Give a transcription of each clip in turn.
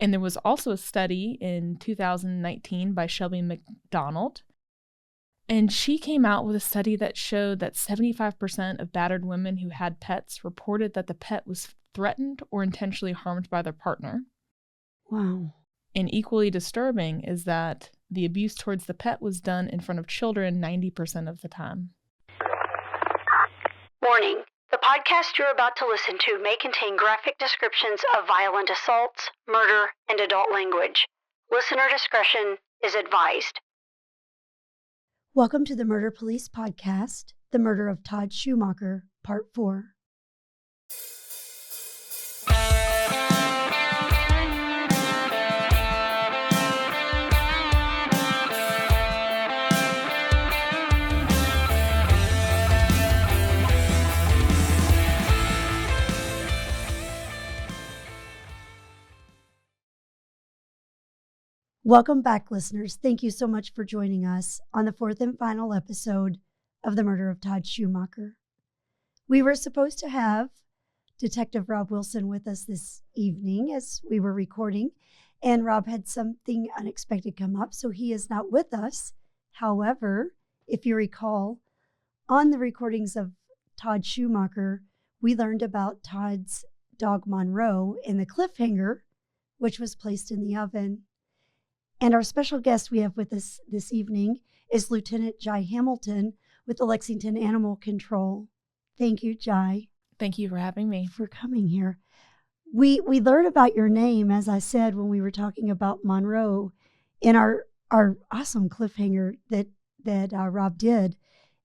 And there was also a study in 2019 by Shelby McDonald. And she came out with a study that showed that 75% of battered women who had pets reported that the pet was threatened or intentionally harmed by their partner. Wow. And equally disturbing is that the abuse towards the pet was done in front of children 90% of the time. Warning. The podcast you're about to listen to may contain graphic descriptions of violent assaults, murder, and adult language. Listener discretion is advised. Welcome to the Murder Police Podcast, The Murder of Todd Schumacher, Part 4. Welcome back, listeners. Thank you so much for joining us on the fourth and final episode of The Murder of Todd Schumacher. We were supposed to have Detective Rob Wilson with us this evening as we were recording, and Rob had something unexpected come up, so he is not with us. However, if you recall, on the recordings of Todd Schumacher, we learned about Todd's dog Monroe in the cliffhanger, which was placed in the oven. And our special guest we have with us this evening is Lieutenant Jai Hamilton with the Lexington Animal Control. Thank you, Jai. Thank you for having me. For coming here. We learned about your name, as I said, when we were talking about Monroe in our awesome cliffhanger that Rob did.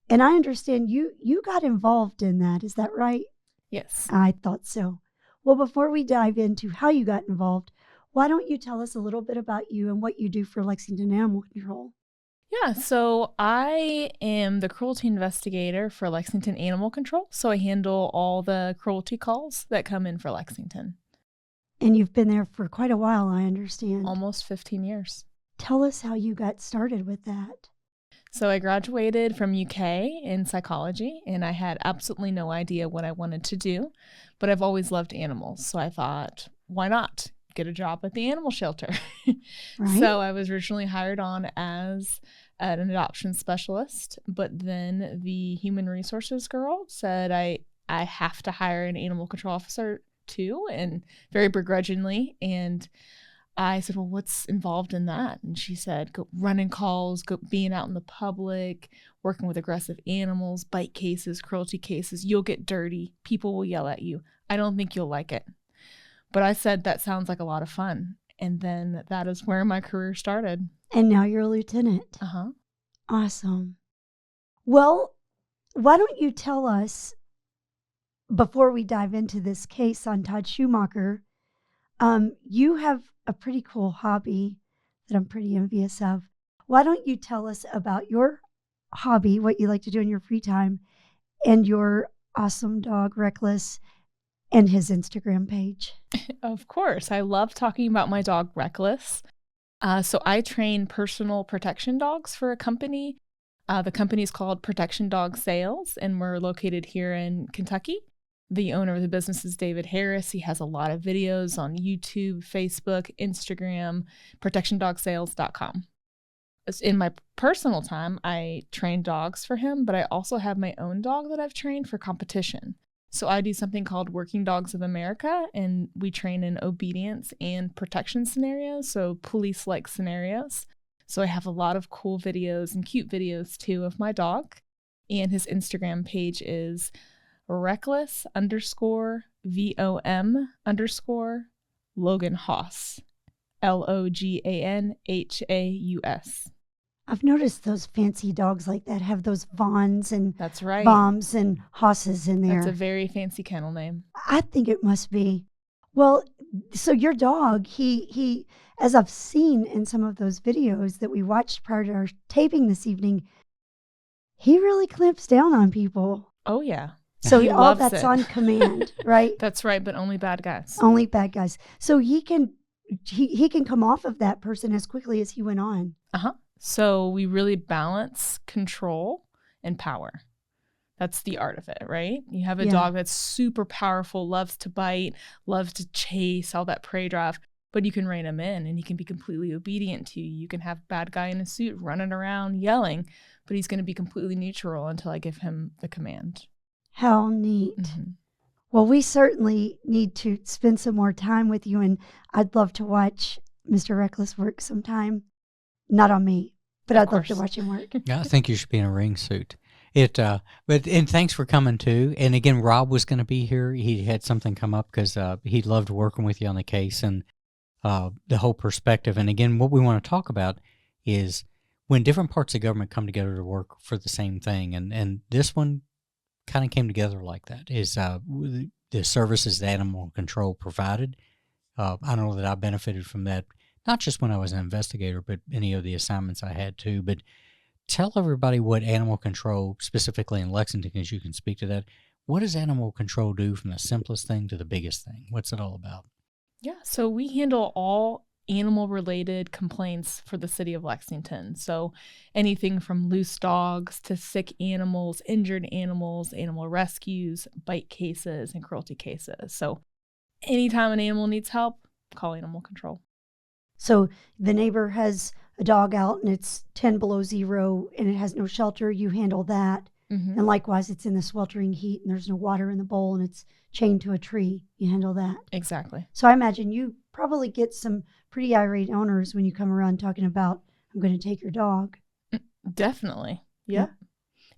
And I understand you got involved in that. Is that right? Yes. I thought so. Well, before we dive into how you got involved, why don't you tell us a little bit about you and what you do for Lexington Animal Control? Yeah, so I am the cruelty investigator for Lexington Animal Control. So I handle all the cruelty calls that come in for Lexington. And you've been there for quite a while, I understand. Almost 15 years. Tell us how you got started with that. So I graduated from UK in psychology, and I had absolutely no idea what I wanted to do, but I've always loved animals. So I thought, why not get a job at the animal shelter? Right. So I was originally hired on as an adoption specialist, but then the human resources girl said I have to hire an animal control officer too, and very begrudgingly. And I said, well, what's involved in that? And she said, go running calls, go being out in the public, working with aggressive animals, bite cases, cruelty cases. You'll get dirty. People will yell at you. I don't think you'll like it. But I said, that sounds like a lot of fun. And then that is where my career started. And now you're a lieutenant. Uh-huh. Awesome. Well, why don't you tell us, before we dive into this case on Todd Schumacher, you have a pretty cool hobby that I'm pretty envious of. Why don't you tell us about your hobby, what you like to do in your free time, and your awesome dog, Reckless, and his Instagram page? Of course. I love talking about my dog, Reckless. So I train personal protection dogs for a company. The company is called Protection Dog Sales, and we're located here in Kentucky. The owner of the business is David Harris. He has a lot of videos on YouTube, Facebook, Instagram, protectiondogsales.com. In my personal time, I train dogs for him, but I also have my own dog that I've trained for competition. So I do something called Working Dogs of America, and we train in obedience and protection scenarios, so police-like scenarios. So I have a lot of cool videos and cute videos, too, of my dog. And his Instagram page is reckless_VOM_Logan Haus, LOGANHAUS. I've noticed those fancy dogs like that have those Vons and That's right. Bombs and Hosses in there. That's a very fancy kennel name. I think it must be. Well, so your dog, he, as I've seen in some of those videos that we watched prior to our taping this evening, he really clamps down on people. Oh, yeah. So He all loves that's it. on command, right? That's right, but only bad guys. Only bad guys. So he can come off of that person as quickly as he went on. Uh-huh. So we really balance control and power. That's the art of it, right? You have a dog that's super powerful, loves to bite, loves to chase, all that prey drive. but you can rein him in and he can be completely obedient to you. You can have bad guy in a suit running around yelling, but he's going to be completely neutral until I give him the command. How neat. Mm-hmm. Well, we certainly need to spend some more time with you, and I'd love to watch Mr. Reckless work sometime. Not on me, but I'd love to watch him work. Yeah, I think you should be in a ring suit. And thanks for coming too. And again, Rob was going to be here. He had something come up because he loved working with you on the case and the whole perspective. And again, what we want to talk about is when different parts of government come together to work for the same thing. And this one kind of came together like that. Is the services that animal control provided. I know that I benefited from that, not just when I was an investigator, but any of the assignments I had too. But tell everybody what animal control, specifically in Lexington, because you can speak to that. What does animal control do from the simplest thing to the biggest thing? What's it all about? Yeah, so we handle all animal-related complaints for the city of Lexington. So anything from loose dogs to sick animals, injured animals, animal rescues, bite cases, and cruelty cases. So anytime an animal needs help, call animal control. So the neighbor has a dog out and it's 10 below zero and it has no shelter, you handle that. Mm-hmm. And likewise, it's in the sweltering heat and there's no water in the bowl and it's chained to a tree. You handle that. Exactly. So I imagine you probably get some pretty irate owners when you come around talking about, I'm going to take your dog. Definitely. Yep. Yeah.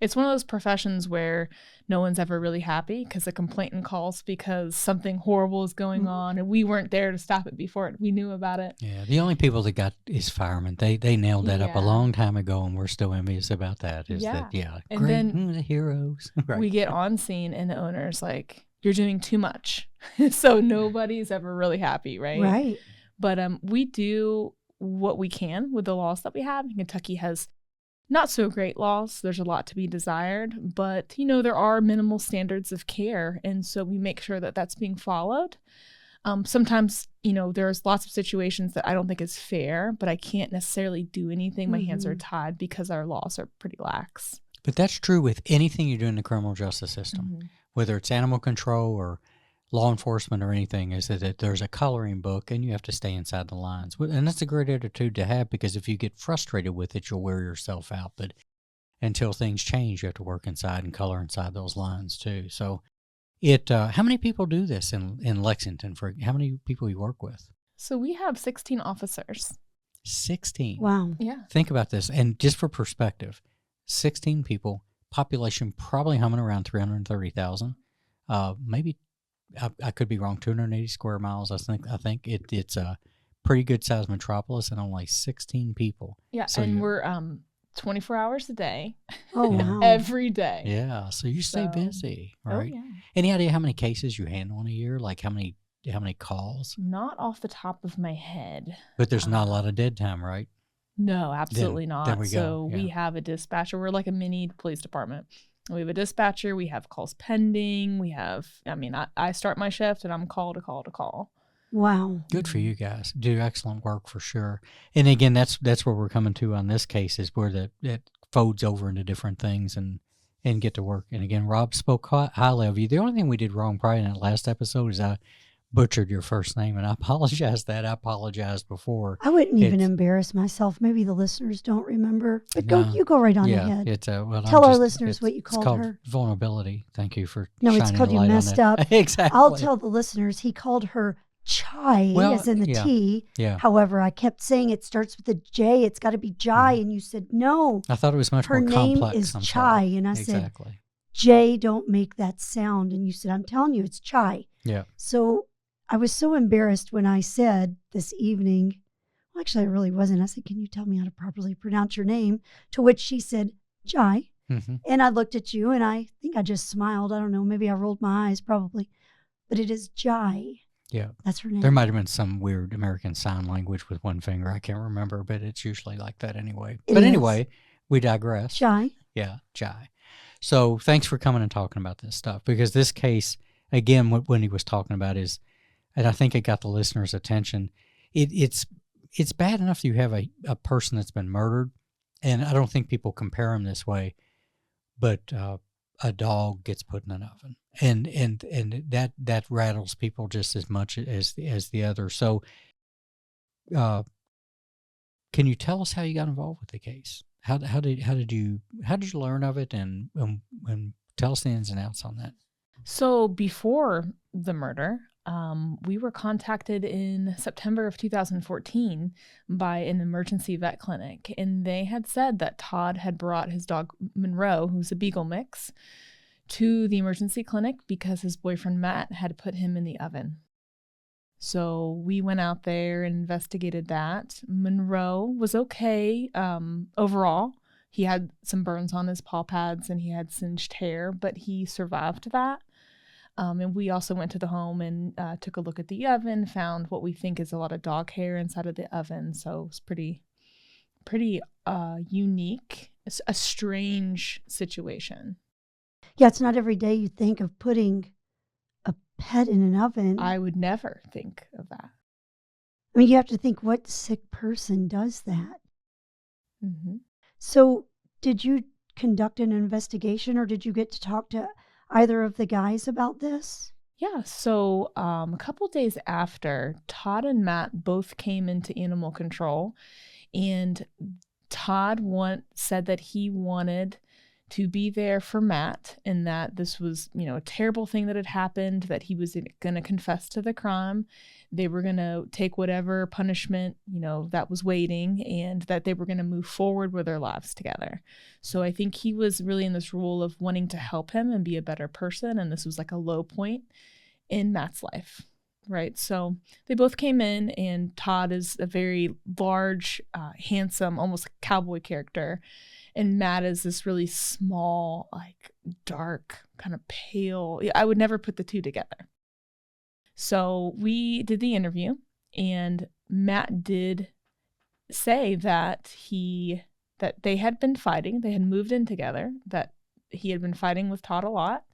It's one of those professions where no one's ever really happy because a complainant calls because something horrible is going on and we weren't there to stop it before we knew about it. Yeah, the only people that got is firemen. They nailed that up a long time ago, and we're still envious about that. And great, then the heroes. Right. We get on scene and the owner's like, you're doing too much. So nobody's ever really happy, right? Right. But we do what we can with the laws that we have. Kentucky has not so great laws. There's a lot to be desired, but there are minimal standards of care, and so we make sure that that's being followed. Sometimes, there's lots of situations that I don't think is fair, but I can't necessarily do anything. My hands are tied because our laws are pretty lax. But that's true with anything you do in the criminal justice system, whether it's animal control or law enforcement or anything, is that there's a coloring book and you have to stay inside the lines. And that's a great attitude to have, because if you get frustrated with it, you'll wear yourself out. But until things change, you have to work inside and color inside those lines too. So how many people do this in Lexington? For how many people you work with? So we have 16 officers. 16. Wow. Yeah. Think about this. And just for perspective, 16 people, population probably humming around 330,000, maybe. I could be wrong. 280 square miles. I think it's a pretty good sized metropolis and only 16 people. Yeah, so and we're 24 hours a day. Oh wow! Every day. Yeah, so you stay busy, right? Oh, yeah. Any idea how many cases you handle in a year? Like how many calls? Not off the top of my head. But there's not a lot of dead time, right? No, absolutely not. There we go. So we have a dispatcher. We're like a mini police department. We have a dispatcher. We have calls pending. I start my shift and I'm call to call. Wow. Good for you guys. Do excellent work for sure. And again, that's where we're coming to on this case, is where that folds over into different things and get to work. And again, Rob spoke highly of you. The only thing we did wrong probably in that last episode is I butchered your first name, and I apologize that. I apologized before. I wouldn't even embarrass myself. Maybe the listeners don't remember, but you go right on ahead. Tell our listeners what you called her. It's called vulnerability. Thank you for it's called you messed up. Exactly. I'll tell the listeners he called her Chai, as in the T. Yeah. However, I kept saying it starts with a J. It's got to be Jai, and you said no. I thought it was much more complex. Her name is Chai, and I said, J, don't make that sound. And you said, I'm telling you, it's Chai. Yeah. So I was so embarrassed when I said this evening, well, actually, I really wasn't. I said, can you tell me how to properly pronounce your name? To which she said, Jai. Mm-hmm. And I looked at you and I think I just smiled. I don't know. Maybe I rolled my eyes probably. But it is Jai. Yeah. That's her name. There might have been some weird American Sign Language with one finger. I can't remember, but it's usually like that anyway. Anyway, we digress. Jai. Yeah, Jai. So thanks for coming and talking about this stuff, because this case, again, what Wendy was talking about is, and I think it got the listeners' attention, it's bad enough that you have a person that's been murdered, and I don't think people compare them this way, but a dog gets put in an oven, and that rattles people just as much as the other. So uh, can you tell us how you got involved with the case? How did you learn of it, and tell us the ins and outs on that? So before the murder, we were contacted in September of 2014 by an emergency vet clinic, and they had said that Todd had brought his dog Monroe, who's a beagle mix, to the emergency clinic because his boyfriend Matt had put him in the oven. So we went out there and investigated that. Monroe was okay overall. He had some burns on his paw pads and he had singed hair, but he survived that. And we also went to the home and took a look at the oven, found what we think is a lot of dog hair inside of the oven. So it's pretty unique. It's a strange situation. Yeah, it's not every day you think of putting a pet in an oven. I would never think of that. I mean, you have to think, what sick person does that? Mm-hmm. So did you conduct an investigation, or did you get to talk to either of the guys about this? Yeah, so a couple days after, Todd and Matt both came into animal control, and Todd said that he wanted to be there for Matt, and that this was, a terrible thing that had happened, that he was going to confess to the crime. They were going to take whatever punishment, that was waiting, and that they were going to move forward with their lives together. So I think he was really in this role of wanting to help him and be a better person, and this was like a low point in Matt's life, right? So they both came in, and Todd is a very large, handsome, almost cowboy character. And Matt is this really small, like dark, kind of pale. I would never put the two together. So we did the interview, and Matt did say that they had been fighting. They had moved in together, that he had been fighting with Todd a lot,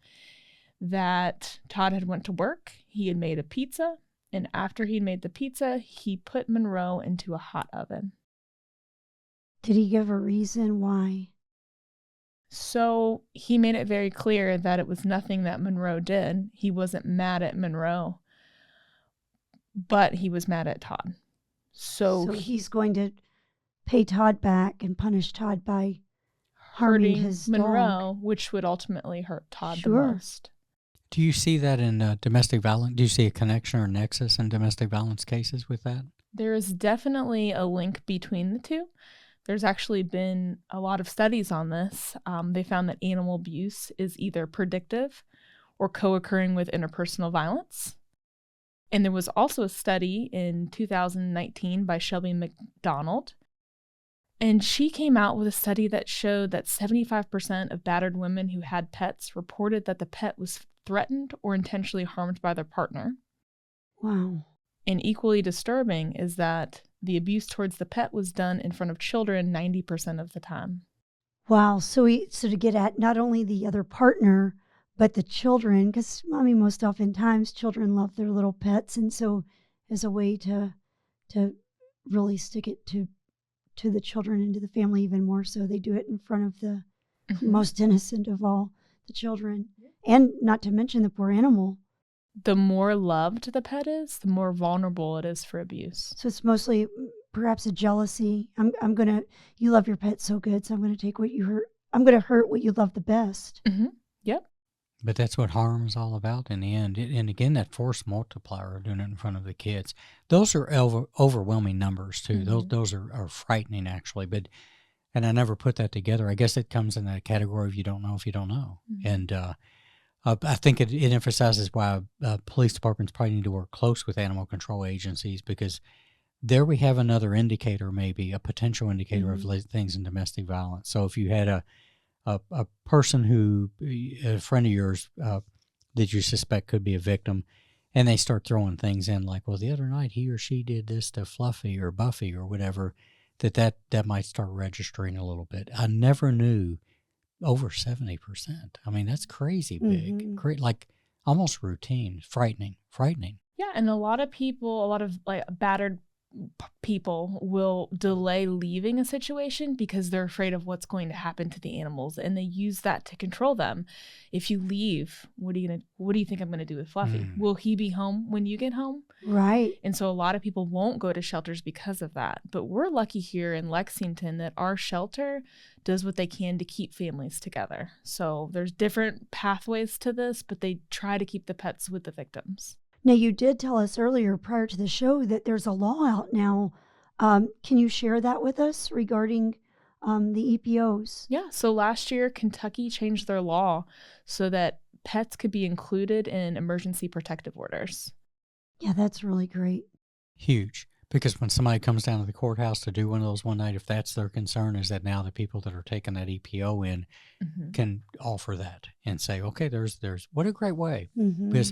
that Todd had went to work. He had made a pizza, and after he'd made the pizza, he put Monroe into a hot oven. Did he give a reason why? So he made it very clear that it was nothing that Monroe did. He wasn't mad at Monroe, but he was mad at Todd. So he's going to pay Todd back and punish Todd by harming his Monroe, dog, which would ultimately hurt Todd the Sure. most. Do you see that in domestic violence? Do you see a connection or nexus in domestic violence cases with that? There is definitely a link between the two. There's actually been a lot of studies on this. They found that animal abuse is either predictive or co-occurring with interpersonal violence. And there was also a study in 2019 by Shelby McDonald. And she came out with a study that showed that 75% of battered women who had pets reported that the pet was threatened or intentionally harmed by their partner. Wow. And equally disturbing is that the abuse towards the pet was done in front of children 90% of the time. Wow. So to get at not only the other partner, but the children, because most oftentimes children love their little pets, and so as a way to really stick it to the children and to the family even more so, they do it in front of the most innocent of all, the children, and not to mention the poor animal. The more loved the pet is, the more vulnerable it is for abuse. So it's mostly perhaps a jealousy. You love your pet so good, so I'm gonna take what you hurt. I'm gonna hurt what you love the best. Mm-hmm. Yep. But that's what harm is all about in the end. And again, that force multiplier, doing it in front of the kids. Those are overwhelming numbers too. Mm-hmm. Those are frightening actually. And I never put that together. I guess it comes in that category of you don't know if you don't know. Mm-hmm. And I think it emphasizes why police departments probably need to work close with animal control agencies, because there we have another indicator, maybe a potential indicator of things in domestic violence. So if you had a person who, a friend of yours that you suspect could be a victim, and they start throwing things in like, well, the other night he or she did this to Fluffy or Buffy or whatever, that might start registering a little bit. I never knew over 70%. I mean, that's crazy big, like almost routine, frightening. Yeah, and a lot of people, a lot of like battered people will delay leaving a situation because they're afraid of what's going to happen to the animals, and they use that to control them. If you leave, what do you think I'm going to do with Fluffy? Will he be home when you get home? Right. And so a lot of people won't go to shelters because of that. But we're lucky here in Lexington that our shelter does what they can to keep families together. So there's different pathways to this, but they try to keep the pets with the victims. Now, you did tell us earlier prior to the show that there's a law out now. Can you share that with us regarding the EPOs? Yeah. So last year, Kentucky changed their law so that pets could be included in emergency protective orders. Yeah, that's really great. Huge. Because when somebody comes down to the courthouse to do one of those one night, if that's their concern, is that now the people that are taking that EPO in can offer that and say, okay, there's what a great way. Because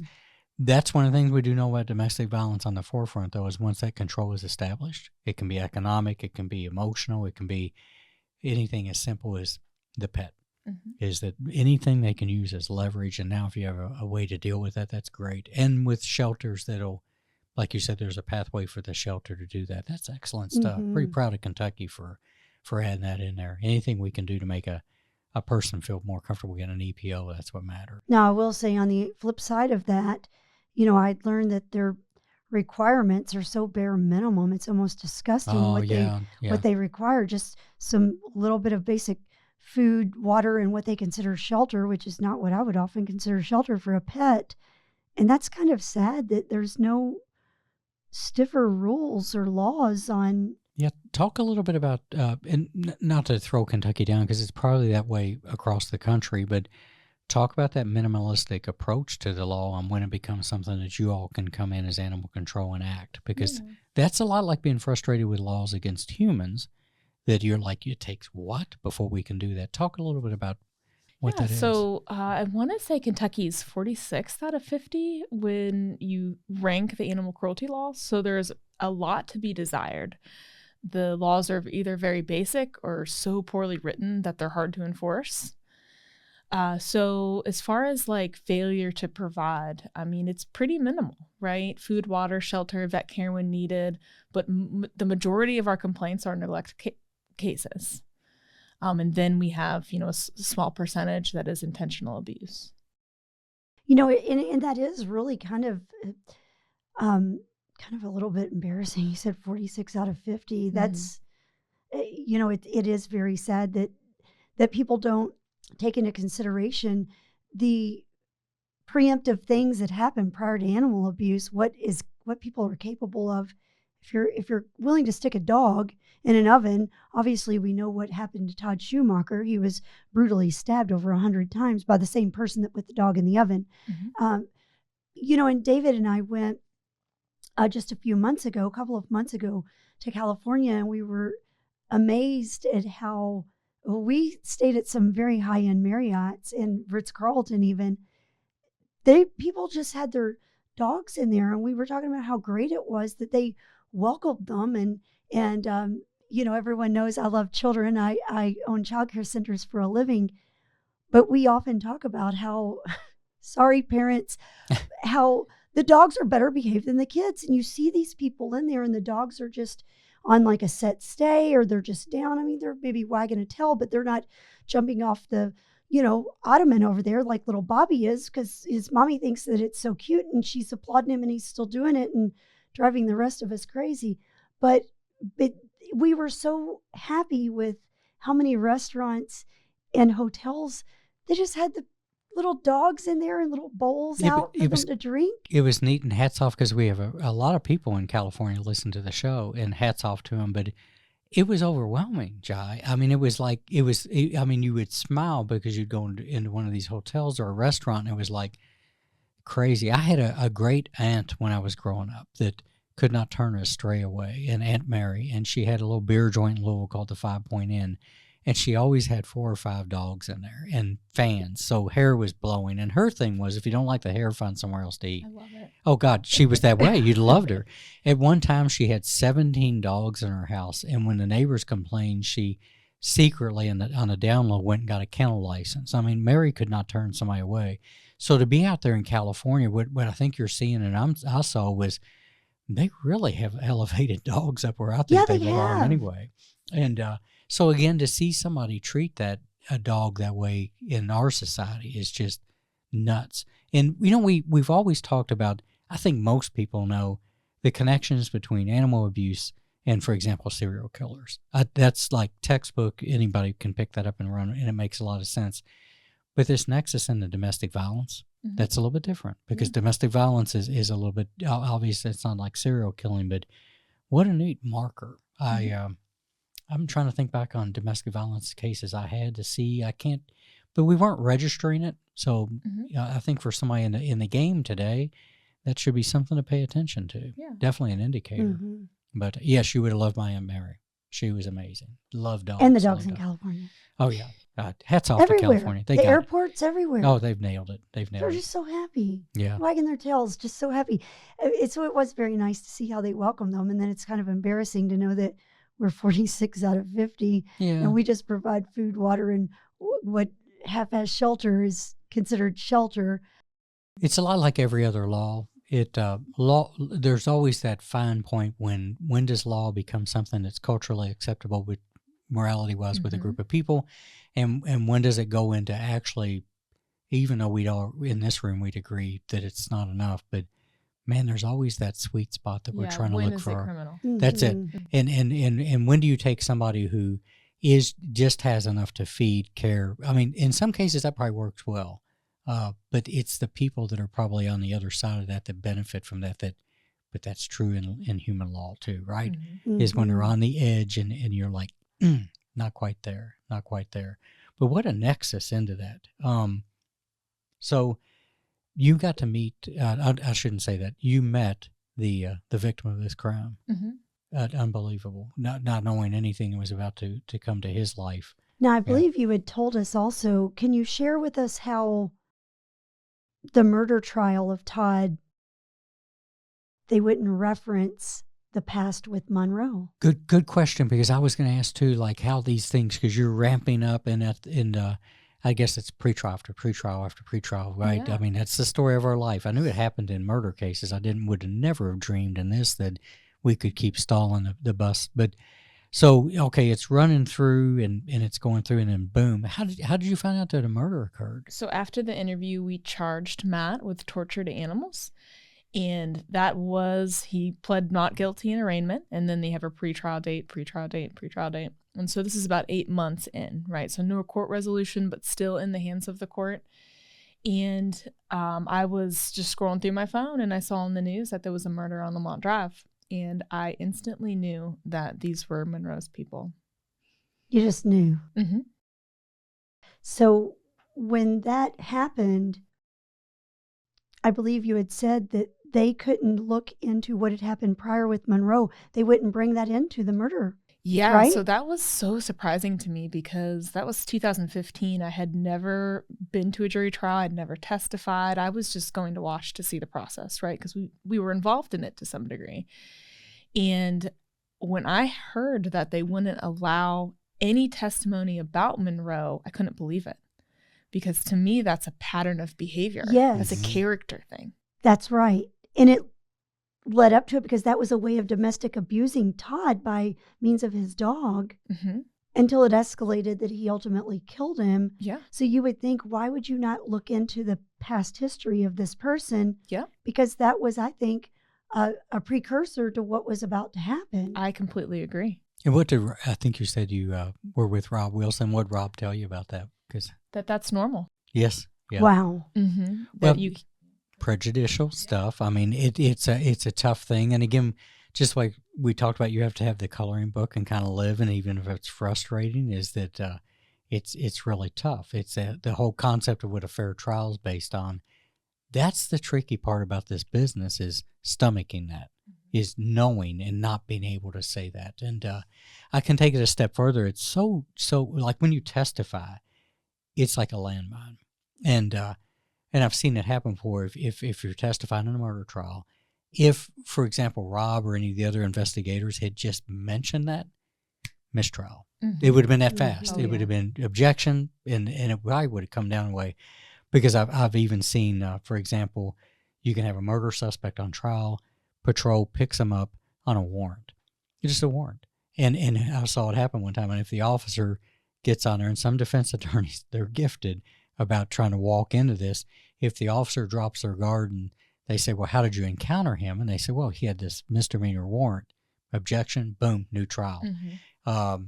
that's one of the things we do know about domestic violence on the forefront, though, is once that control is established, it can be economic, it can be emotional, it can be anything as simple as the pet. Is that anything they can use as leverage. And now if you have a way to deal with that, that's great. And with shelters that'll, like you said, there's a pathway for the shelter to do that. That's excellent stuff. Pretty proud of Kentucky for adding that in there. Anything we can do to make a person feel more comfortable getting an EPO, that's what matters. Now, I will say on the flip side of that, I learned that their requirements are so bare minimum. It's almost disgusting what they require. Just some little bit of basic food, water, and what they consider shelter, which is not what I would often consider shelter for a pet. And that's kind of sad that there's no stiffer rules or laws on. Yeah, talk a little bit about, and not to throw Kentucky down because it's probably that way across the country, but talk about that minimalistic approach to the law and when it becomes something that you all can come in as animal control and act, because that's a lot like being frustrated with laws against humans, that you're like, it takes what before we can do that. Talk a little bit about what that is. So I want to say Kentucky's 46th out of 50 when you rank the animal cruelty laws. So there's a lot to be desired. The laws are either very basic or so poorly written that they're hard to enforce. So as far as like failure to provide, I mean, it's pretty minimal, right? Food, water, shelter, vet care when needed. But the majority of our complaints are neglect cases. And then we have, a small percentage that is intentional abuse. And that is really kind of a little bit embarrassing. You said 46 out of 50. That's, it is very sad that people don't take into consideration the preemptive things that happen prior to animal abuse. What people are capable of. If you're willing to stick a dog in an oven, obviously we know what happened to Todd Schumacher. He was brutally stabbed over 100 times by the same person that put the dog in the oven. And David and I went just a couple of months ago to California, and we were amazed at how we stayed at some very high-end Marriotts in Ritz-Carlton even. People just had their dogs in there, and we were talking about how great it was that they welcomed them. And everyone knows I love children. I own childcare centers for a living, but we often talk about how, sorry parents, how the dogs are better behaved than the kids. And you see these people in there and the dogs are just on like a set stay, or they're just down. I mean, they're maybe wagging a tail, but they're not jumping off the, ottoman over there like little Bobby is, because his mommy thinks that it's so cute and she's applauding him and he's still doing it and driving the rest of us crazy. But we were so happy with how many restaurants and hotels, they just had the little dogs in there and little bowls out for them to drink. It was neat, and hats off, because we have a lot of people in California listen to the show, and hats off to them. But it was overwhelming, Jai. I mean, you would smile because you'd go into one of these hotels or a restaurant, and it was like crazy. I had a great aunt when I was growing up that could not turn a stray away, and Aunt Mary, and she had a little beer joint in Louisville called the 5 Point Inn, and she always had 4 or 5 dogs in there and fans, so hair was blowing. And her thing was, if you don't like the hair, find somewhere else to eat. I love it. Oh God, she was that way. You'd loved her. At one time, she had 17 dogs in her house, and when the neighbors complained, she secretly on a down low went and got a kennel license. I mean, Mary could not turn somebody away. So to be out there in California, what I think you're seeing, and I saw, was they really have elevated dogs up where I think Yeah, they they belong have. anyway. And so again, to see somebody treat a dog that way in our society is just nuts. And we've always talked about, I think most people know the connections between animal abuse and, for example, serial killers. That's like textbook. Anybody can pick that up and run, and it makes a lot of sense. But this nexus into domestic violence, that's a little bit different, because domestic violence is a little bit, obviously it's not like serial killing, but what a neat marker. I'm trying to think back on domestic violence cases I had to see. I can't, but we weren't registering it. So I think for somebody in the game today, that should be something to pay attention to. Yeah. Definitely an indicator. But yes, you would have loved my Aunt Mary. She was amazing. Loved dogs. And the dogs in California. Oh, yeah. Hats off Everywhere. to California. They the got airports everywhere. Oh, they've nailed it. They're just so happy. Yeah. Wagging their tails, just so happy. It was very nice to see how they welcome them. And then it's kind of embarrassing to know that we're 46 out of 50. Yeah. And we just provide food, water, and what half-ass shelter is considered shelter. It's a lot like every other law. There's always that fine point when does law become something that's culturally acceptable with morality-wise with a group of people, and when does it go into actually, even though we'd all in this room we'd agree that it's not enough, but man, there's always that sweet spot that we're trying to look for. Criminal? That's it. And when do you take somebody who just has enough to feed, care? I mean, in some cases that probably works well. But it's the people that are probably on the other side of that benefit from that. But that's true in human law too, right? Is when they're on the edge and you're like, not quite there. But what a nexus into that. So you got to meet. I shouldn't say that. You met the victim of this crime. Unbelievable. Not knowing anything that was about to come to his life. Now, I believe you had told us also. Can you share with us how the murder trial of Todd, they wouldn't reference the past with Monroe? Good question, because I was going to ask too, like how these things, because you're ramping up and I guess it's pretrial after pretrial after pretrial, right? Yeah. I mean, that's the story of our life. I knew it happened in murder cases. I would have never have dreamed in this that we could keep stalling the bus. But so, okay, it's running through and it's going through, and then boom. How did you find out that a murder occurred? So after the interview, we charged Matt with torture to animals. And he pled not guilty in arraignment. And then they have a pretrial date. And so this is about 8 months in, right? So no court resolution, but still in the hands of the court. And I was just scrolling through my phone and I saw on the news that there was a murder on Lamont Drive. And I instantly knew that these were Monroe's people. You just knew. Mm-hmm. So when that happened, I believe you had said that they couldn't look into what had happened prior with Monroe. They wouldn't bring that into the murder. Yeah, right? So that was so surprising to me because that was 2015. I had never been to a jury trial. I'd never testified. I was just going to watch to see the process, right? Because we were involved in it to some degree. And when I heard that they wouldn't allow any testimony about Monroe, I couldn't believe it. Because to me, that's a pattern of behavior. Yes. That's a character thing. That's right. And it led up to it because that was a way of domestic abusing Todd by means of his dog until it escalated that he ultimately killed him. Yeah. So you would think, why would you not look into the past history of this person? Yeah. Because that was, I think, a precursor to what was about to happen. I completely agree. And I think you said you were with Rob Wilson. What did Rob tell you about that? That's normal. Yes. Yeah. Wow. Mm-hmm. Well, prejudicial stuff. I mean, it's a tough thing. And again, just like we talked about, you have to have the coloring book and kind of live. And even if it's frustrating, is that it's really tough. It's the whole concept of what a fair trial is based on. That's the tricky part about this business, is stomaching that, is knowing and not being able to say that. And I can take it a step further. It's so like when you testify, it's like a landmine. And I've seen it happen before. If you're testifying in a murder trial, if, for example, Rob or any of the other investigators had just mentioned that, mistrial. It would have been that fast. It would have been objection, and it probably would have come down away. Because I've even seen, for example, you can have a murder suspect on trial, patrol picks them up on a warrant. It's just a warrant. And I saw it happen one time. And if the officer gets on there, and some defense attorneys, they're gifted about trying to walk into this. If the officer drops their guard and they say, well, how did you encounter him? And they say, well, he had this misdemeanor warrant. Objection, boom, new trial.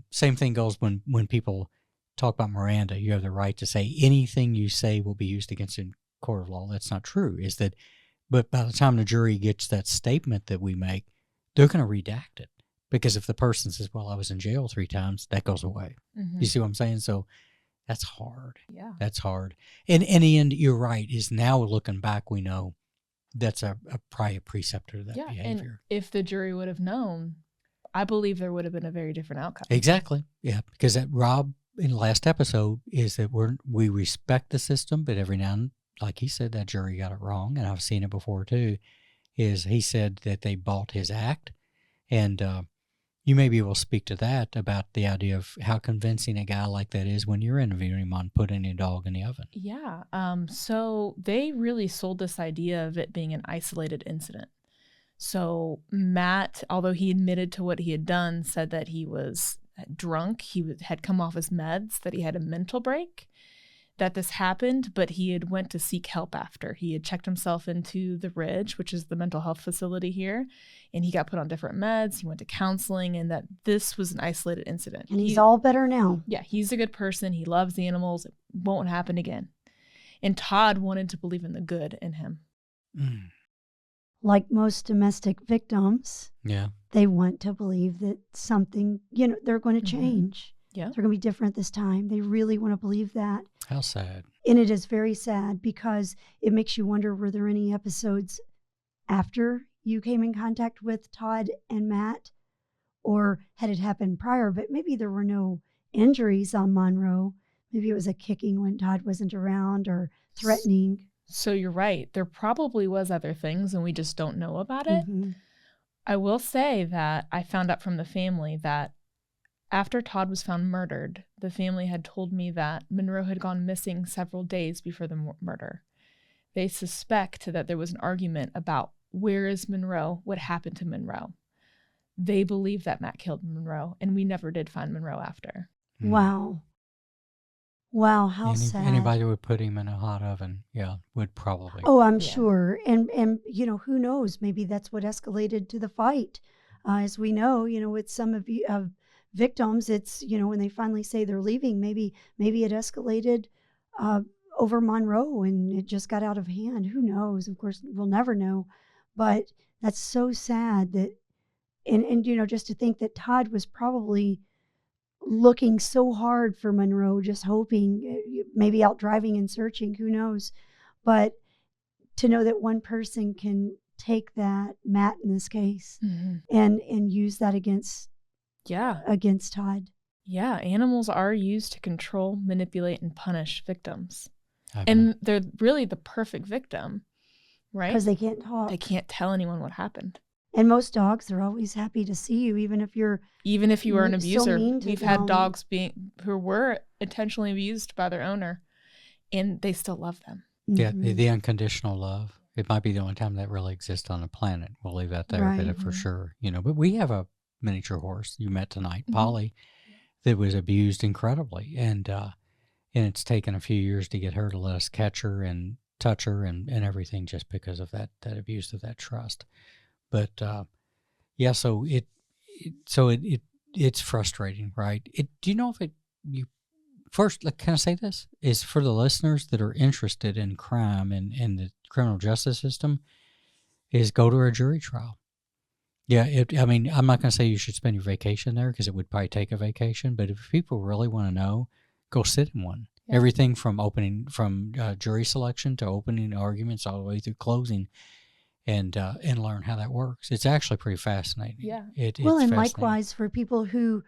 Same thing goes when people talk about Miranda. You have the right to say anything you say will be used against you in court of law. That's not true. But by the time the jury gets that statement that we make, they're going to redact it. Because if the person says, well, I was in jail 3 times, that goes away. You see what I'm saying? So that's hard. Yeah. That's hard. And in the end, you're right, is now looking back, we know that's probably a preceptor of that behavior. And if the jury would have known, I believe there would have been a very different outcome. Exactly. Yeah. Because that Rob, in the last episode, is that we respect the system, but every now and then, like he said, that jury got it wrong, and I've seen it before too, is he said that they bought his act. And you may be able to speak to that, about the idea of how convincing a guy like that is when you're interviewing him on putting a dog in the oven. Yeah. So they really sold this idea of it being an isolated incident. So Matt, although he admitted to what he had done, said that he was drunk, had come off his meds, that he had a mental break, that this happened, but he had went to seek help after. He had checked himself into the Ridge, which is the mental health facility here, and he got put on different meds. He went to counseling, and that this was an isolated incident. And he's all better now. Yeah, he's a good person. He loves the animals. It won't happen again. And Todd wanted to believe in the good in him. Like most domestic victims, they want to believe that something, they're going to change. Yeah. They're going to be different this time. They really want to believe that. How sad. And it is very sad, because it makes you wonder, were there any episodes after you came in contact with Todd and Matt? Or had it happened prior, but maybe there were no injuries on Monroe. Maybe it was a kicking when Todd wasn't around, or threatening. So you're right. There probably was other things, and we just don't know about it. I will say that I found out from the family that after Todd was found murdered, the family had told me that Monroe had gone missing several days before the murder. They suspect that there was an argument about where is Monroe, what happened to Monroe. They believe that Matt killed Monroe, and we never did find Monroe after. Wow. Wow, how sad. Anybody who would put him in a hot oven, would probably. Oh, I'm sure. And who knows? Maybe that's what escalated to the fight. As we know, with some of victims, it's, when they finally say they're leaving, maybe it escalated over Monroe, and it just got out of hand. Who knows? Of course, we'll never know. But that's so sad that, and just to think that Todd was probably looking so hard for Monroe, just hoping, maybe out driving and searching, who knows. But to know that one person can take that, Matt in this case, and use that against Todd. Yeah, animals are used to control, manipulate, and punish victims. And they're really the perfect victim, right? Because they can't talk. They can't tell anyone what happened. And most dogs are always happy to see you, even if you were an abuser. So We've had dogs who were intentionally abused by their owner, and they still love them. Yeah, the unconditional love. It might be the only time that really exists on the planet. We'll leave that there, but for sure, But we have a miniature horse you met tonight, Polly, that was abused incredibly, and it's taken a few years to get her to let us catch her and touch her and everything, just because of that abuse of that trust. But so it's frustrating, right? Do you know if first? Can I say this is for the listeners that are interested in crime and the criminal justice system? Is go to a jury trial. Yeah, I'm not going to say you should spend your vacation there, because it would probably take a vacation. But if people really want to know, go sit in one. Yeah. Everything from jury selection to opening arguments all the way through closing. And learn how that works. It's actually pretty fascinating. Yeah. And likewise for people who,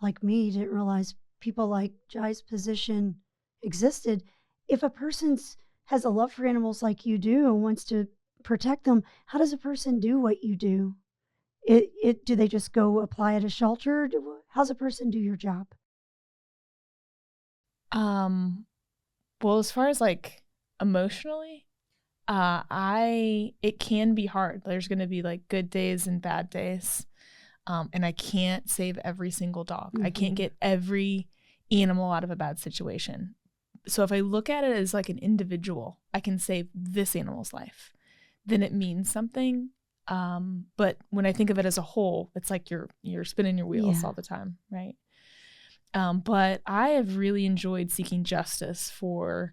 like me, didn't realize people like Jai's position existed. If a person has a love for animals like you do and wants to protect them, how does a person do what you do? Do they just go apply at a shelter? How's a person do your job? Well, as far as emotionally, It can be hard. There's going to be like good days and bad days. And I can't save every single dog. I can't get every animal out of a bad situation. So if I look at it as like an individual, I can save this animal's life, then it means something. But when I think of it as a whole, it's like you're spinning your wheels all the time, right? But I have really enjoyed seeking justice for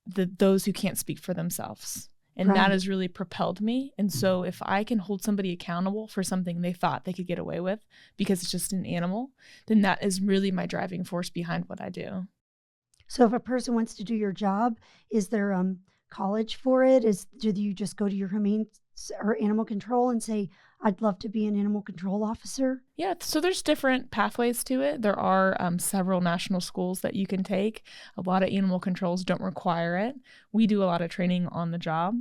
those who can't speak for themselves. And that has really propelled me. And so if I can hold somebody accountable for something they thought they could get away with because it's just an animal, then that is really my driving force behind what I do. So if a person wants to do your job, is there college for it? Do you just go to your humane or animal control and say, I'd love to be an animal control officer? Yeah, so there's different pathways to it. There are several national schools that you can take. A lot of animal controls don't require it. We do a lot of training on the job,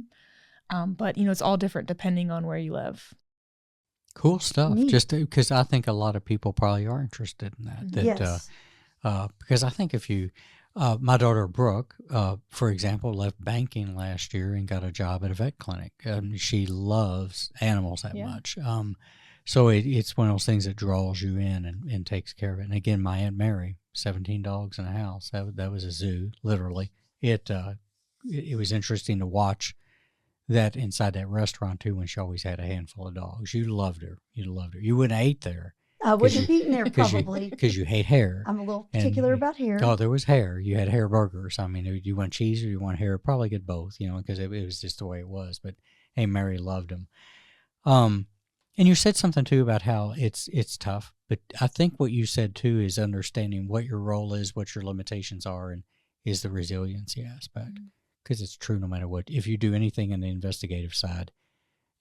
but it's all different depending on where you live. Cool stuff. Neat. Just because I think a lot of people probably are interested in that. Yes. Because I think if you, my daughter Brooke, for example, left banking last year and got a job at a vet clinic. She loves animals that much. So it's one of those things that draws you in and takes care of it. And again, my Aunt Mary, 17 dogs in a house. That was a zoo, literally. It was interesting to watch that inside that restaurant too, when she always had a handful of dogs. You loved her. You wouldn't have ate there. I wouldn't have eaten there probably. Because you hate hair. I'm a little particular about hair. Oh, there was hair. You had hair burgers. I mean, do you want cheese or you want hair? Probably get both, because it was just the way it was. But hey, Mary loved them. And you said something too about how it's tough. But I think what you said too is understanding what your role is, what your limitations are, and is the resiliency aspect. Because it's true no matter what. If you do anything in the investigative side,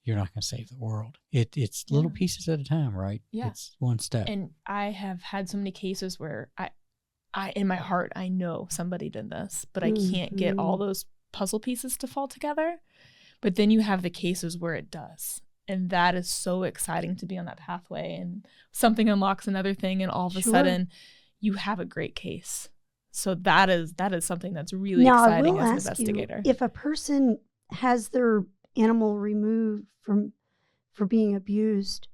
you're not going to save the world. It's little pieces at a time, right? Yeah. It's one step. And I have had so many cases where I in my heart, I know somebody did this, but I can't get all those puzzle pieces to fall together. But then you have the cases where it does. And that is so exciting to be on that pathway. And something unlocks another thing, and all of a sudden you have a great case. So that is something that's really exciting as an investigator. If a person has their animal removed for being abused,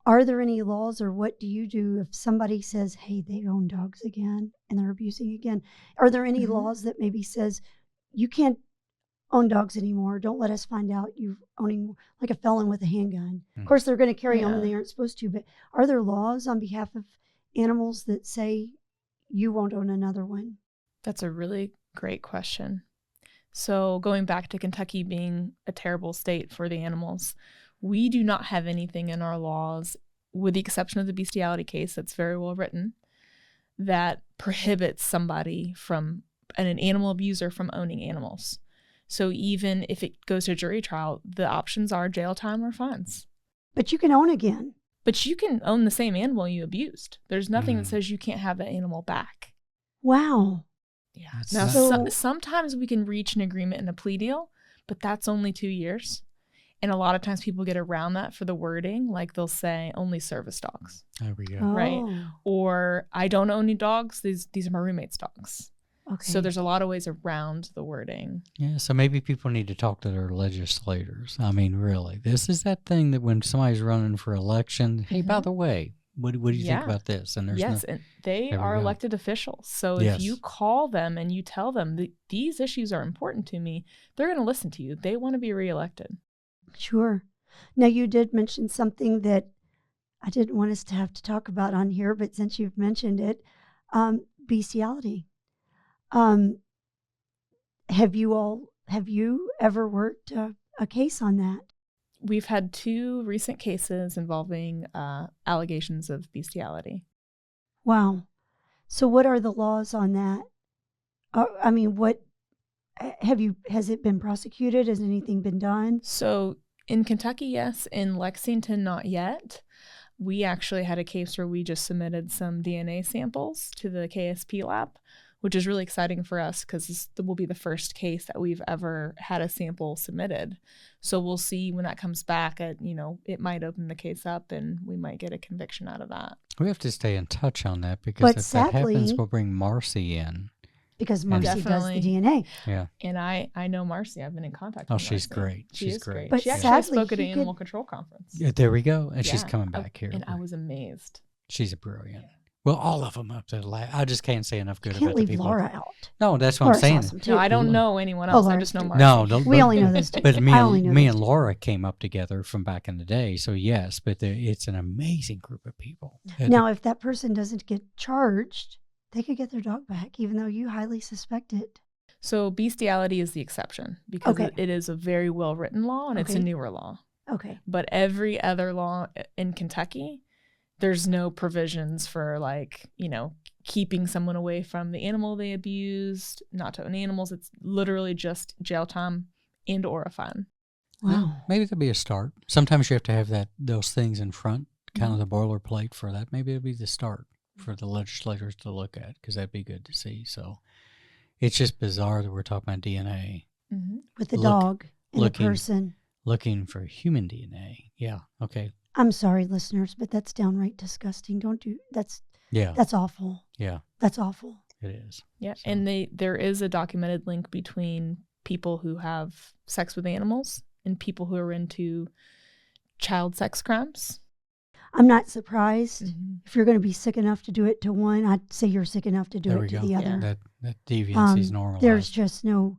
are there any laws, or what do you do if somebody says, hey, they own dogs again and they're abusing again? Are there any laws that maybe says you can't own dogs anymore? Don't let us find out you're owning, like a felon with a handgun. Of course, they're going to carry on when they aren't supposed to, but are there laws on behalf of animals that say you won't own another one? That's a really great question. So going back to Kentucky being a terrible state for the animals, we do not have anything in our laws, with the exception of the bestiality case that's very well written, that prohibits somebody from, an animal abuser, from owning animals. So even if it goes to jury trial, the options are jail time or fines. But you can own again. But you can own the same animal you abused. There's nothing that says you can't have that animal back. Wow. Yeah. Now, sometimes we can reach an agreement in a plea deal, but that's only 2 years. And a lot of times people get around that for the wording. Like they'll say only service dogs. There we go. Right. Or I don't own any dogs. These are my roommate's dogs. Okay. So there's a lot of ways around the wording. Yeah, so maybe people need to talk to their legislators. I mean, really, this is that thing that when somebody's running for election, hey, by the way, what do you think about this? And there's and they are elected officials. So if you call them and you tell them that these issues are important to me, they're going to listen to you. They want to be reelected. Sure. Now, you did mention something that I didn't want us to have to talk about on here, but since you've mentioned it, bestiality. Have you ever worked a case on that? We've had 2 recent cases involving allegations of bestiality. Wow. So what are the laws on that? I mean, what has it been prosecuted? Has anything been done? So in Kentucky, yes. In Lexington, not yet. We actually had a case where we just submitted some DNA samples to the KSP lab, which is really exciting for us because this will be the first case that we've ever had a sample submitted. So we'll see when that comes back. It might open the case up and we might get a conviction out of that. We have to stay in touch on that because But if sadly, that happens, we'll bring Marcy in. because Marcy does the Definitely. DNA. Yeah. And I know Marcy. I've been in contact Oh, with she's Marcy. great. She She's is great. But She actually sadly, spoke at an he animal could- control conference. Yeah, there we go. And she's Yeah, coming back here. And I was amazed. She's a brilliant. Well, all of them up to the last. I just can't say enough good Can't about the leave people. Laura out. No, that's what Laura's I'm saying. awesome too. No, I don't know anyone Oh, else. I Laura. just know Marcy. No, We only know those two. But me I only know and those two. Laura came up together from back in the day, so yes. But it's an amazing group of people. Now, if that person doesn't get charged, they could get their dog back, even though you highly suspect it. So bestiality is the exception because Okay. it is a very well written law and it's a Okay. newer law. Okay. But every other law in Kentucky, there's no provisions for keeping someone away from the animal they abused, not to own animals. It's literally just jail time and or a fine. Wow. Maybe that'd be a start. Sometimes you have to have those things in front, kind of the boilerplate for that. Maybe it'd be the start for the legislators to look at, because that'd be good to see. So it's just bizarre that we're talking about DNA, Mm-hmm. With the dog and the looking- person. looking for human DNA. Yeah. Okay. I'm sorry, listeners, but that's downright disgusting. Don't do that's Yeah. that's awful. Yeah. That's awful. It is. Yeah, So- and there is a documented link between people who have sex with animals and people who are into child sex crimes. I'm not surprised. Mm-hmm. If you're going to be sick enough to do it to one, I'd say you're sick enough to do There it we to go. the other. That deviance is normalized. There's just no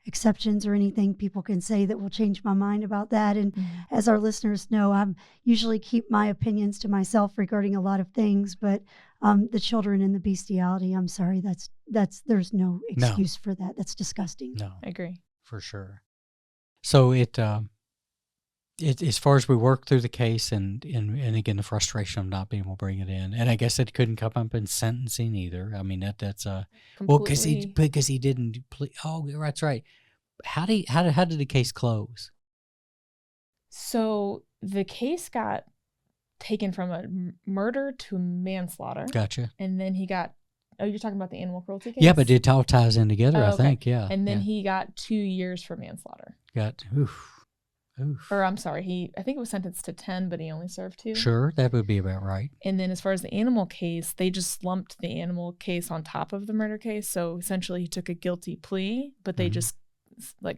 exceptions or anything people can say that will change my mind about that. And as our listeners know, I usually keep my opinions to myself regarding a lot of things, but the children and the bestiality, I'm sorry, there's no excuse for that. That's disgusting. No, I agree. for sure. So it as far as we work through the case and again the frustration of not being able to bring it in, and I guess it couldn't come up in sentencing either. I mean that's well because he didn't oh that's right. How did the case close? So the case got taken from a murder to manslaughter. Gotcha. And then he got, you're talking about the animal cruelty case? Yeah, but it all ties in together. Oh, I okay. think. Yeah. And then yeah. he got 2 years for manslaughter. Got oof. Or I'm sorry, I think it was sentenced to 10, but he only served 2. Sure, that would be about right. And then as far as the animal case, they just lumped the animal case on top of the murder case. So essentially he took a guilty plea, but they just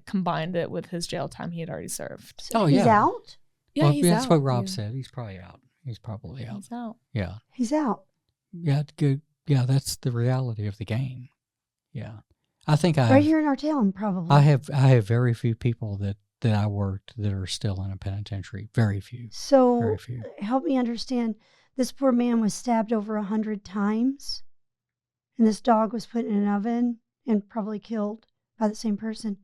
combined it with his jail time he had already served. So Oh, he's yeah. out? Yeah, well, he's that's out. what Rob Yeah. said. He's probably out. He's probably out. He's out. Yeah. He's out. Yeah, good. Yeah, that's the reality of the game. Yeah. I think Right here in our town, probably. I have very few people that I worked that are still in a penitentiary. Very few. So Very few. help me understand. This poor man was stabbed over 100 times, and this dog was put in an oven and probably killed by the same person.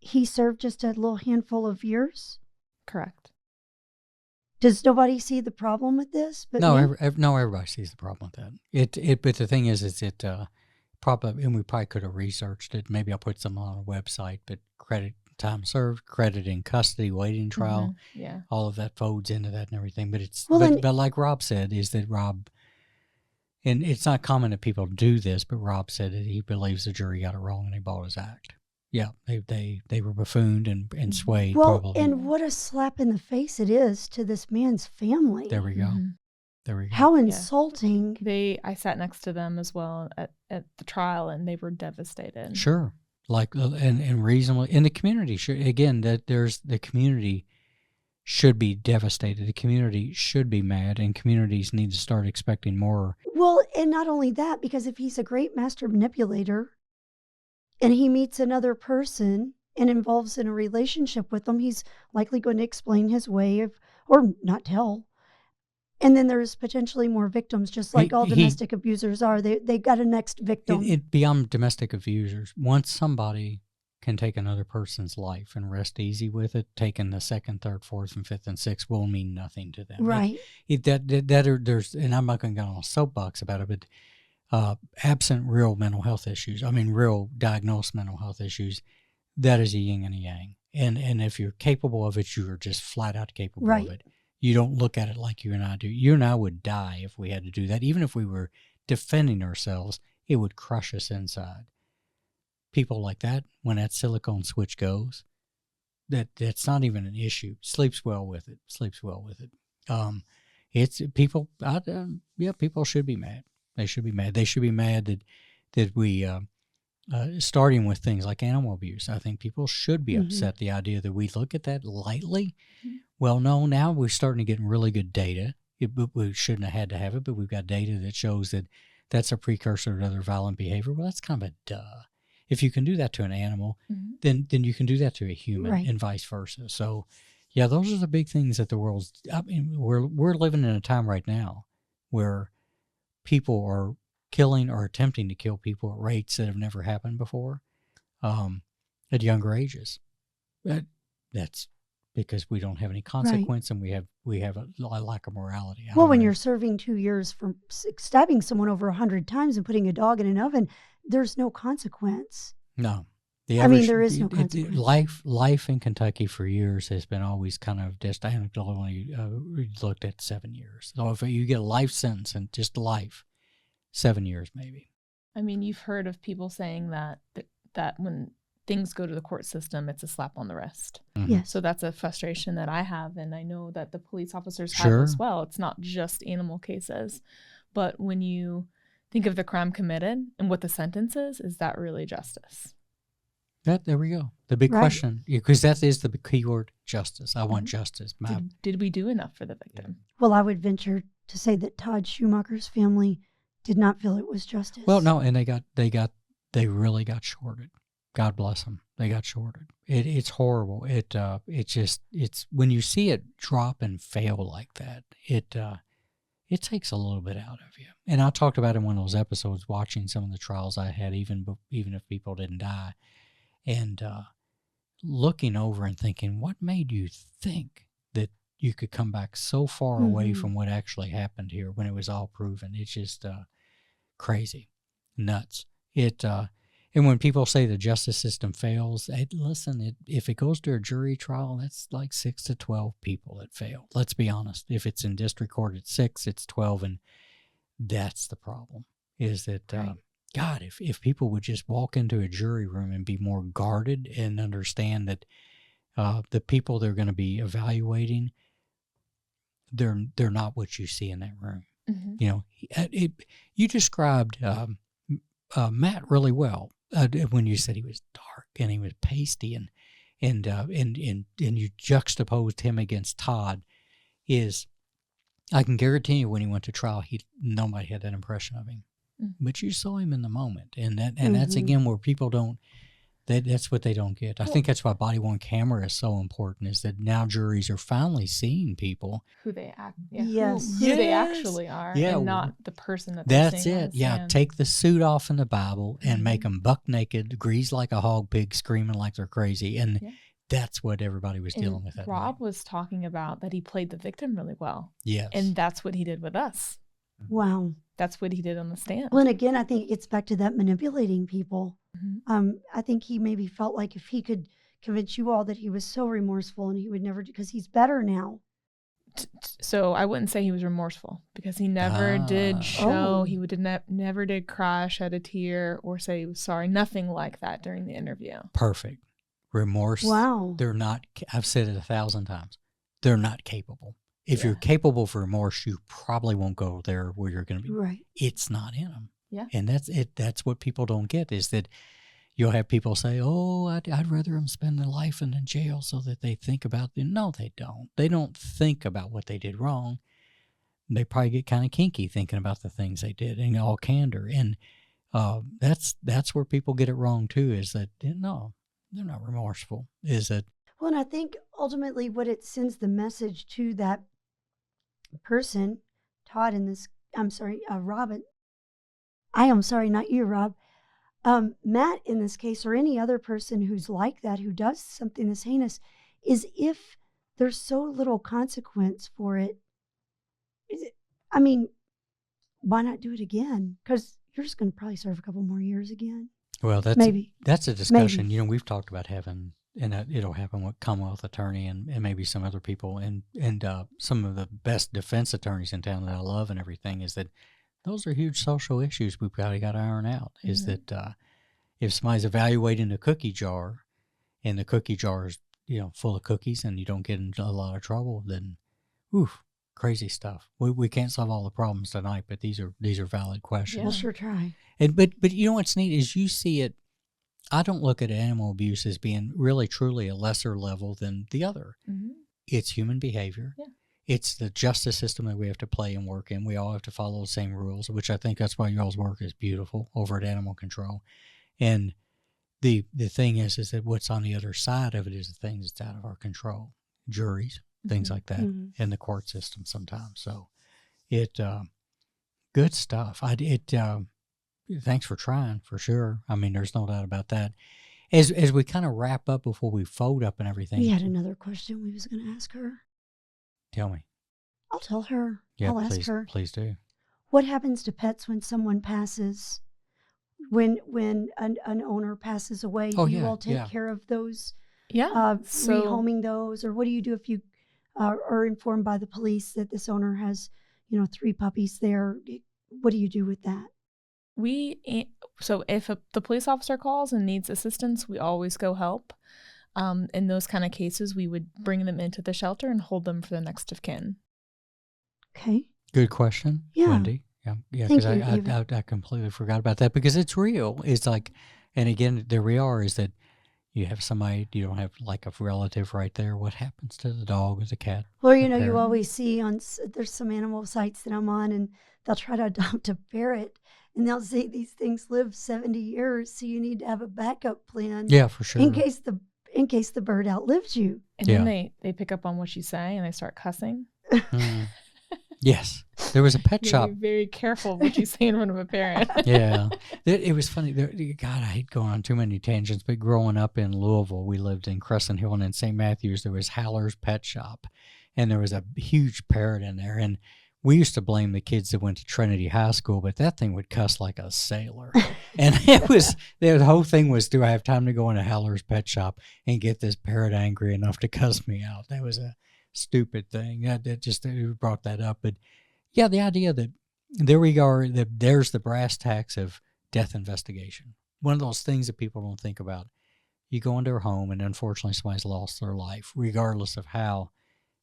He served just a little handful of years. Correct. Does nobody see the problem with this? But No, me? everybody sees the problem with that. But the thing is probably, and we probably could have researched it. Maybe I'll put something on a website, but credit time served, credit in custody, waiting trial, Yeah. all of that folds into that and everything. But Well, but like Rob said, and it's not common that people do this, but Rob said that he believes the jury got it wrong and they bought his act. Yeah, they were buffooned and swayed. Well, probably. and what a slap in the face it is to this man's family. There we go. Mhm. There we go. How insulting. I sat next to them as well at the trial, and they were devastated. Sure. Like and reasonably, and the community should, again, that there's the community should be devastated. The community should be mad, and communities need to start expecting more. Well, and not only that, because if he's a great master manipulator and he meets another person and involves in a relationship with them, he's likely going to explain his way of, or not tell. And then there's potentially more victims, just like all domestic abusers are. They got a next victim. It beyond domestic abusers. Once somebody can take another person's life and rest easy with it, taking the second, third, fourth, and fifth, and sixth will mean nothing to them. Right. There's, and I'm not going to go on a soapbox about it, but absent real mental health issues, I mean real diagnosed mental health issues, that is a yin and a yang. And if you're capable of it, you are just flat out capable of it. You don't look at it like you and I do. You and I would die if we had to do that. Even if we were defending ourselves, it would crush us inside. People like that, when that silicone switch goes, that's not even an issue. Sleeps well with it. It's people. People should be mad. They should be mad. They should be mad that that we starting with things like animal abuse. I think people should be upset the idea that we look at that lightly. Well, no, now we're starting to get really good data. We shouldn't have had to have it, but we've got data that shows that that's a precursor to other violent behavior. Well, that's kind of a duh. If you can do that to an animal, then you can do that to a human, Right. and vice versa. So, yeah, those are the big things that the world's. I mean, we're living in a time right now where people are killing or attempting to kill people at rates that have never happened before, at younger ages. That's because we don't have any consequence, and we have a lack of morality. Well, when you're serving 2 years for stabbing someone over 100 times and putting a dog in an oven, there's no consequence. No. There is no consequence. Life in Kentucky for years has been always kind of just anecdotally looked at 7 years. So if you get a life sentence and just life, 7 years maybe. I mean, you've heard of people saying that when things go to the court system, it's a slap on the wrist. Yes. So that's a frustration that I have, and I know that the police officers have as well. It's not just animal cases, but when you think of the crime committed and what the sentence is that really justice? There we go. The big question, because that is the key word, justice. I want justice. Did we do enough for the victim? Well, I would venture to say that Todd Schumacher's family did not feel it was justice. Well, no, and they really got shorted. God bless them. They got shorted. It's horrible. It's when you see it drop and fail like that, it takes a little bit out of you. And I talked about in one of those episodes, watching some of the trials I had, even if people didn't die, and looking over and thinking, what made you think that you could come back so far away from what actually happened here when it was all proven? It's just crazy, nuts. And when people say the justice system fails, listen, if it goes to a jury trial, that's like 6 to 12 people that fail. Let's be honest. If it's in district court, it's 6, it's 12, and that's the problem, is that, God, if people would just walk into a jury room and be more guarded and understand that the people they're going to be evaluating, they're not what you see in that room. You know, you described Matt really well. When you said he was dark and he was pasty and you juxtaposed him against Todd, I can guarantee you when he went to trial, nobody had that impression of him. But you saw him in the moment, and that's again where people don't. That's what they don't get. I think that's why body-worn camera is so important. Is that now juries are finally seeing people who they act, yes, who they actually are, and not the person that. That's it. Take the suit off in the Bible and make them buck naked, grease like a hog pig, screaming like they're crazy, and that's what everybody was dealing with. Rob was talking about that he played the victim really well. Yes, and that's what he did with us. Wow, that's what he did on the stand. Well, and again, I think it gets back to that manipulating people. I think he maybe felt like if he could convince you all that he was so remorseful and he would never, because he's better now. So I wouldn't say he was remorseful, because he never did show, he would never did cry, shed a tear, or say he was sorry. Nothing like that during the interview. Perfect. Remorse. Wow. They're not, I've said it 1,000 times, they're not capable. If you're capable of remorse, you probably won't go there where you're going to be. Right. It's not in them. Yeah. And that's it. That's what people don't get, is that you'll have people say, I'd rather them spend their life in jail so that they think about it. No, they don't. They don't think about what they did wrong. They probably get kind of kinky thinking about the things they did in all candor. And that's where people get it wrong too, is that, no, they're not remorseful. Is that. Well, and I think ultimately what it sends the message to that person, Todd Robin. I am sorry, not you, Rob. Matt in this case, or any other person who's like that, who does something this heinous, is if there's so little consequence for it, why not do it again? Because you're just going to probably serve a couple more years again. Well, that's a discussion. Maybe. We've talked about having, and it'll happen with Commonwealth attorney and maybe some other people, and some of the best defense attorneys in town that I love and everything, is that those are huge social issues we've got to iron out. Is that if somebody's evaluating a cookie jar, and the cookie jar is full of cookies, and you don't get into a lot of trouble, then crazy stuff. We can't solve all the problems tonight, but these are valid questions. We'll sure try. And but you know what's neat is you see it. I don't look at animal abuse as being really truly a lesser level than the other. Mm-hmm. It's human behavior. Yeah. It's the justice system that we have to play and work in. We all have to follow the same rules, which I think that's why y'all's work is beautiful over at Animal Control. And the thing is that what's on the other side of it is the things that's out of our control. Juries, things like that, and the court system sometimes. So it good stuff. Thanks for trying, for sure. I mean, there's no doubt about that. As we kind of wrap up before we fold up and everything. We had another question we was going to ask her. Tell me. I'll tell her. Yeah, I'll ask her. Please do. What happens to pets when someone passes? When an owner passes away, do you all take care of those? Yeah. Rehoming those, or what do you do if you are informed by the police that this owner has, 3 puppies there? What do you do with that? So if the police officer calls and needs assistance, we always go help. In those kind of cases, we would bring them into the shelter and hold them for the next of kin. Okay. Good question, Wendy. Yeah, because I completely forgot about that because it's real. It's like, and again, the real is that you have somebody, you don't have like a relative right there. What happens to the dog or the cat? Well, you always see there's some animal sites that I'm on, and they'll try to adopt a parrot, and they'll say these things live 70 years, so you need to have a backup plan. Yeah, for sure. In case the bird outlives you. And then they pick up on what you say and they start cussing. Yes. There was a pet shop. Be very careful what you say in front of a parent. Yeah. It was funny. God, I hate going on too many tangents, but growing up in Louisville, we lived in Crescent Hill, and in St. Matthews, there was Haller's Pet Shop, and there was a huge parrot in there. And we used to blame the kids that went to Trinity High School, but that thing would cuss like a sailor. And the whole thing was, do I have time to go into Haller's Pet Shop and get this parrot angry enough to cuss me out? That was a stupid thing. That just brought that up. But yeah, the idea that there we are, that there's the brass tacks of death investigation. One of those things that people don't think about. You go into a home and unfortunately somebody's lost their life, regardless of how,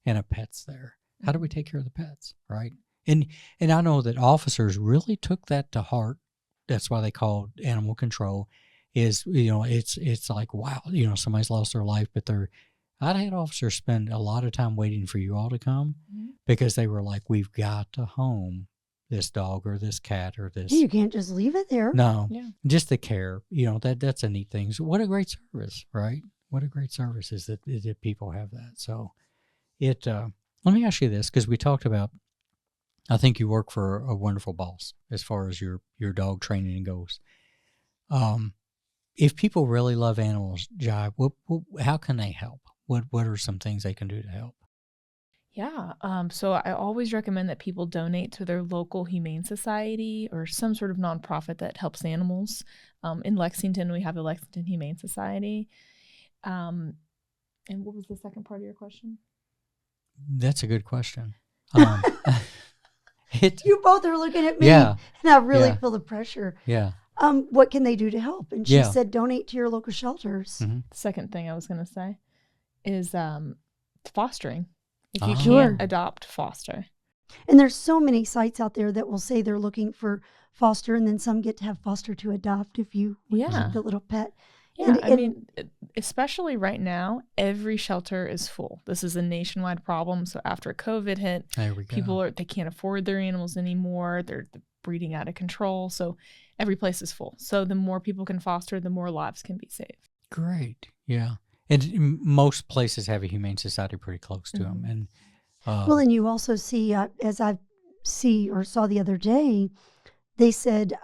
and a pet's there. How do we take care of the pets, right? And I know that officers really took that to heart. That's why they called Animal Control. It's like, wow, somebody's lost their life, but I'd had officers spend a lot of time waiting for you all to come because they were like, we've got to home this dog or this cat or this. You can't just leave it there. No, just the care. That's a neat thing. So what a great service, right? What a great service is that people have that. So let me ask you this, because we talked about, I think you work for a wonderful boss as far as your dog training goes. If people really love animals, Jai, how can they help? What are some things they can do to help? Yeah. So I always recommend that people donate to their local humane society or some sort of nonprofit that helps animals. In Lexington, we have the Lexington Humane Society. And what was the second part of your question? That's a good question. You both are looking at me, and I really feel the pressure. Yeah. What can they do to help? And she said, donate to your local shelters. The second thing I was going to say is fostering. If you can't adopt, foster. And there's so many sites out there that will say they're looking for foster, and then some get to have foster to adopt if you keep the little pet. Yeah, I mean, especially right now, every shelter is full. This is a nationwide problem. So after COVID hit, people they can't afford their animals anymore. They're breeding out of control. So every place is full. So the more people can foster, the more lives can be saved. Great. Yeah. And most places have a humane society pretty close to them. And and you also see, as I saw the other day, they said,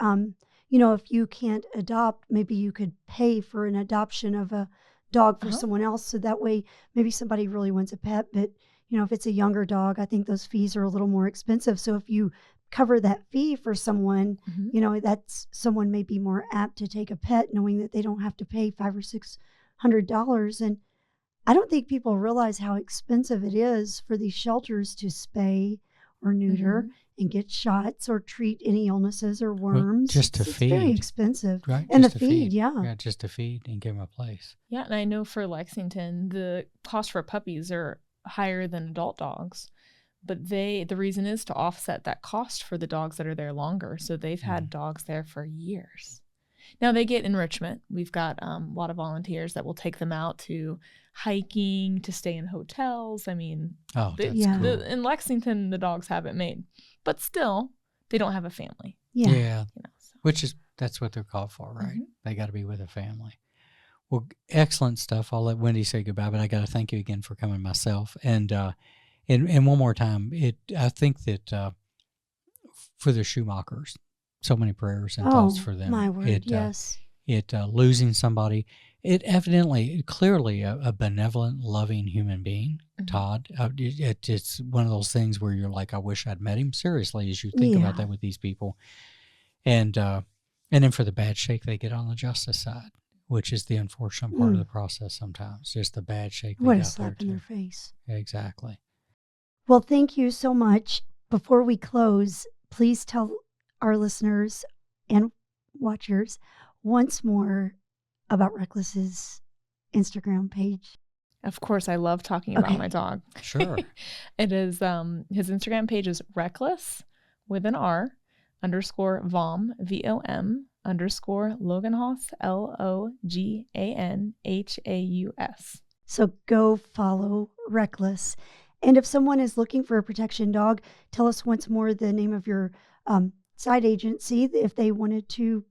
if you can't adopt, maybe you could pay for an adoption of a dog for someone else. So that way, maybe somebody really wants a pet, but, if it's a younger dog, I think those fees are a little more expensive. So if you cover that fee for someone, that's someone may be more apt to take a pet, knowing that they don't have to pay $500 or $600. And I don't think people realize how expensive it is for these shelters to spay or neuter and get shots or treat any illnesses or worms. Just to feed. It's very expensive. Right? And just the feed, Yeah, just to feed and give them a place. Yeah, and I know for Lexington, the cost for puppies are higher than adult dogs. But the reason is to offset that cost for the dogs that are there longer. So they've had dogs there for years. Now they get enrichment. We've got a lot of volunteers that will take them out to hiking, to stay in hotels. I mean, Oh, that's Yeah. cool. in Lexington, the dogs have it made, but still, they don't have a family. Yeah. So. That's what they're called for, right? Mhm. They got to be with a family. Well, excellent stuff. I'll let Wendy say goodbye, but I got to thank you again for coming myself. And one more time, I think that for the Schumachers, so many prayers and thoughts for them. My word, yes. Losing somebody, clearly a benevolent, loving human being, Todd. It's one of those things where you're like, I wish I'd met him. Seriously, as you think about that with these people, and then for the bad shake they get on the justice side, which is the unfortunate part of the process sometimes. Just the bad shake. What a slap in their face. Exactly. Well, thank you so much. Before we close, please tell our listeners and watchers once more about Reckless's Instagram page. Of course, I love talking about my dog. Sure. It is, his Instagram page is reckless with an R _vom, VOM _ Loganhaus, LOGANHAUS. So go follow Reckless. And if someone is looking for a protection dog, tell us once more the name of your side agency if they wanted to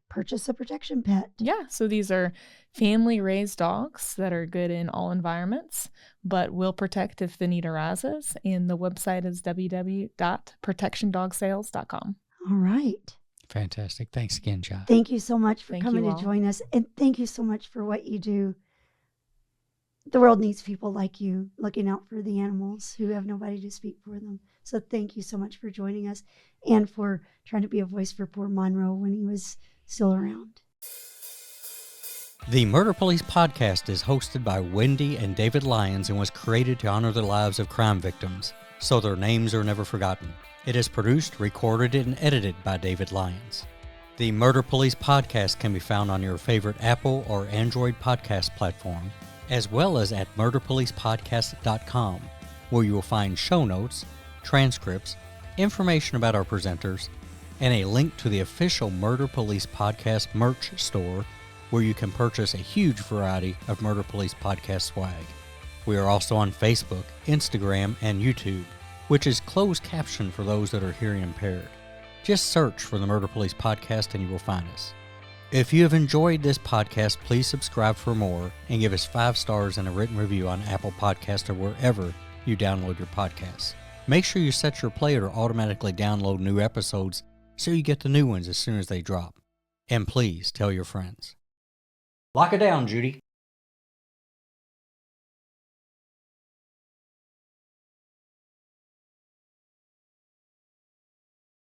purchase a protection pet. Yeah, so these are family-raised dogs that are good in all environments, but will protect if the need arises. And the website is www.protectiondogsales.com. All right. Fantastic. Thanks again, John. Thank you so much for Thank coming you to all. join us. And thank you so much for what you do. The world needs people like you looking out for the animals who have nobody to speak for them. So thank you so much for joining us and for trying to be a voice for poor Monroe when he was still around. The Murder Police podcast is hosted by Wendy and David Lyons and was created to honor the lives of crime victims, so their names are never forgotten. It is produced, recorded, and edited by David Lyons. The Murder Police podcast can be found on your favorite Apple or Android podcast platform, as well as at murderpolicepodcast.com, where you will find show notes, transcripts, information about our presenters, and a link to the official Murder Police Podcast merch store, where you can purchase a huge variety of Murder Police Podcast swag. We are also on Facebook, Instagram, and YouTube, which is closed caption for those that are hearing impaired. Just search for the Murder Police Podcast and you will find us. If you have enjoyed this podcast, please subscribe for more and give us 5 stars and a written review on Apple Podcasts or wherever you download your podcasts. Make sure you set your player to automatically download new episodes so you get the new ones as soon as they drop. And please tell your friends. Lock it down, Judy.